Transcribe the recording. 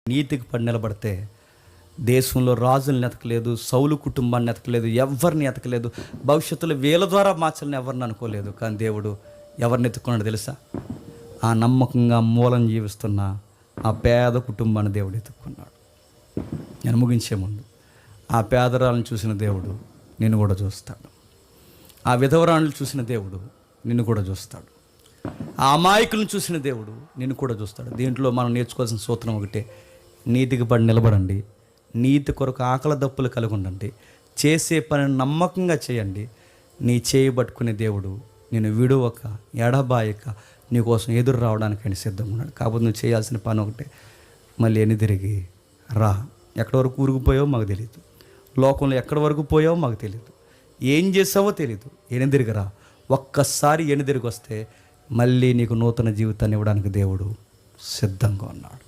నీతికి పడి నిలబడితే దేశంలో రాజులను ఎతకలేదు, సౌలు కుటుంబాన్ని ఎతకలేదు, ఎవరిని ఎతకలేదు, భవిష్యత్తులో వీళ్ళ ద్వారా మార్చాలని ఎవరిని అనుకోలేదు. కానీ దేవుడు ఎవరిని ఎత్తుకున్నాడు తెలుసా? ఆ నమ్మకంగా మూలం జీవిస్తున్న ఆ పేద కుటుంబాన్ని దేవుడు ఎత్తుక్కున్నాడు. నేను ముగించే ముందు ఆ పేదరాలను చూసిన దేవుడు నిన్ను కూడా చూస్తాడు. ఆ విధవరాలను చూసిన దేవుడు నిన్ను కూడా చూస్తాడు. ఆ అమాయకులను చూసిన దేవుడు నిన్ను కూడా చూస్తాడు. దీంట్లో మనం నేర్చుకోవాల్సిన సూత్రం ఒకటే: నీతికి పడి నిలబడండి, నీతి కొరకు ఆకలి దప్పులు కలిగి ఉండండి, చేసే పనిని నమ్మకంగా చేయండి. నీ చేయి పట్టుకునే దేవుడు నేను విడువక ఎడబాయక నీకోసం ఎదురు రావడానికి ఆయన సిద్ధంగా ఉన్నాడు. కాకపోతే నువ్వు చేయాల్సిన పని ఒకటే: మళ్ళీ ఎన్నిదిరిగి రా. ఎక్కడి వరకు ఊరుకుపోయావో మాకు తెలియదు, లోకంలో ఎక్కడి వరకు పోయావో మాకు తెలియదు, ఏం చేసావో తెలియదు. ఎన్నిదిరిగి రా. ఒక్కసారి ఎన్నిదిరిగి వస్తే మళ్ళీ నీకు నూతన జీవితాన్ని ఇవ్వడానికి దేవుడు సిద్ధంగా ఉన్నాడు.